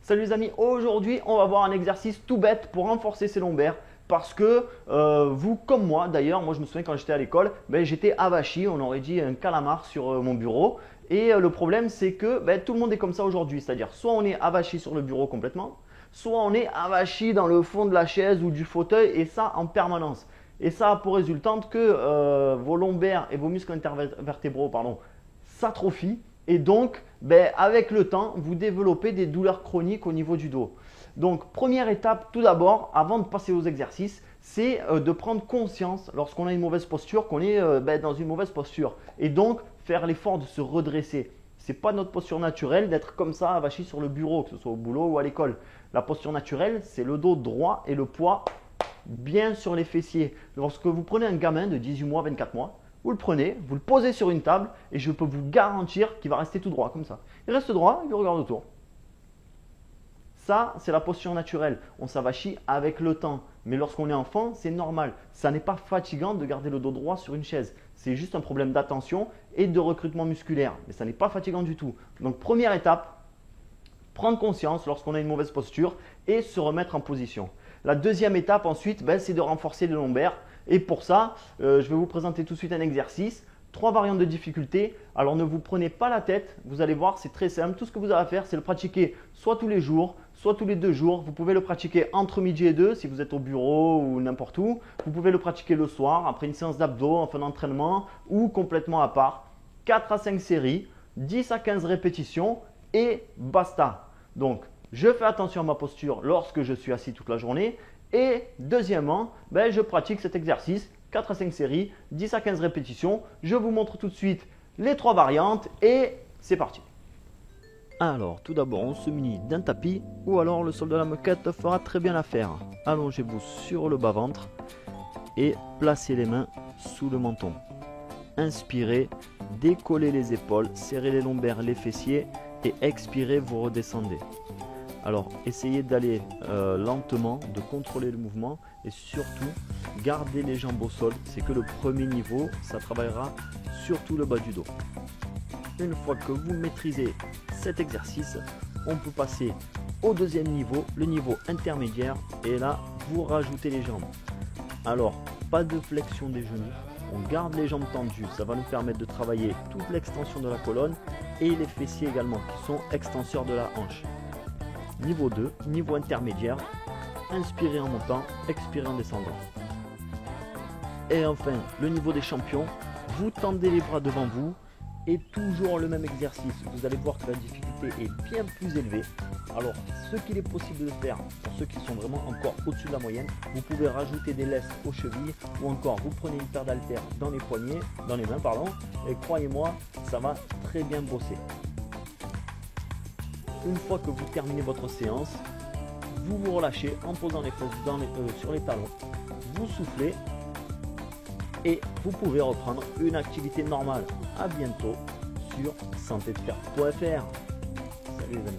Salut les amis, aujourd'hui on va voir un exercice tout bête pour renforcer ses lombaires parce que vous comme moi d'ailleurs, moi je me souviens quand j'étais à l'école, j'étais avachi, on aurait dit un calamar sur mon bureau et le problème c'est que tout le monde est comme ça aujourd'hui, c'est-à-dire soit on est avachi sur le bureau complètement, soit on est avachi dans le fond de la chaise ou du fauteuil et ça en permanence. Et ça a pour résultante que vos lombaires et vos muscles intervertébraux s'atrophient et donc avec le temps, vous développez des douleurs chroniques au niveau du dos. Donc première étape tout d'abord, avant de passer aux exercices, c'est de prendre conscience lorsqu'on a une mauvaise posture qu'on est dans une mauvaise posture et donc faire l'effort de se redresser. Ce n'est pas notre posture naturelle d'être comme ça avachi sur le bureau, que ce soit au boulot ou à l'école. La posture naturelle, c'est le dos droit et le poids bien sur les fessiers. Lorsque vous prenez un gamin de 18 mois, 24 mois, vous le prenez, vous le posez sur une table et je peux vous garantir qu'il va rester tout droit comme ça. Il reste droit, il regarde autour. Ça, c'est la posture naturelle. On s'avachit avec le temps. Mais lorsqu'on est enfant, c'est normal. Ça n'est pas fatigant de garder le dos droit sur une chaise. C'est juste un problème d'attention et de recrutement musculaire. Mais ça n'est pas fatigant du tout. Donc, première étape, prendre conscience lorsqu'on a une mauvaise posture et se remettre en position. La deuxième étape ensuite, c'est de renforcer les lombaires. Et pour ça, je vais vous présenter tout de suite un exercice. 3 variantes de difficulté. Alors ne vous prenez pas la tête, vous allez voir, c'est très simple. Tout ce que vous avez à faire, c'est le pratiquer soit tous les jours, soit tous les 2 jours. Vous pouvez le pratiquer entre midi et 2 si vous êtes au bureau ou n'importe où. Vous pouvez le pratiquer le soir, après une séance d'abdos, en fin d'entraînement ou complètement à part. 4 à 5 séries, 10 à 15 répétitions et basta. Donc, je fais attention à ma posture lorsque je suis assis toute la journée. Et deuxièmement, je pratique cet exercice, 4 à 5 séries, 10 à 15 répétitions. Je vous montre tout de suite les 3 variantes et c'est parti. Alors, tout d'abord, on se munit d'un tapis ou alors le sol de la moquette fera très bien l'affaire. Allongez-vous sur le bas-ventre et placez les mains sous le menton. Inspirez, décollez les épaules, serrez les lombaires, les fessiers et expirez, vous redescendez. Alors, essayez d'aller lentement, de contrôler le mouvement et surtout, gardez les jambes au sol. C'est que le premier niveau, ça travaillera surtout le bas du dos. Une fois que vous maîtrisez cet exercice, on peut passer au deuxième niveau, le niveau intermédiaire. Et là, vous rajoutez les jambes. Alors, pas de flexion des genoux. On garde les jambes tendues. Ça va nous permettre de travailler toute l'extension de la colonne et les fessiers également, qui sont extenseurs de la hanche. Niveau 2, niveau intermédiaire, inspirez en montant, expirez en descendant. Et enfin, le niveau des champions, vous tendez les bras devant vous et toujours le même exercice. Vous allez voir que la difficulté est bien plus élevée. Alors, ce qu'il est possible de faire, pour ceux qui sont vraiment encore au-dessus de la moyenne, vous pouvez rajouter des laisses aux chevilles ou encore vous prenez une paire d'haltères dans les poignets, dans les mains et croyez-moi, ça va très bien bosser. Une fois que vous terminez votre séance, vous vous relâchez en posant les fesses sur les talons, vous soufflez et vous pouvez reprendre une activité normale. À bientôt sur santédefer.fr. Salut les amis.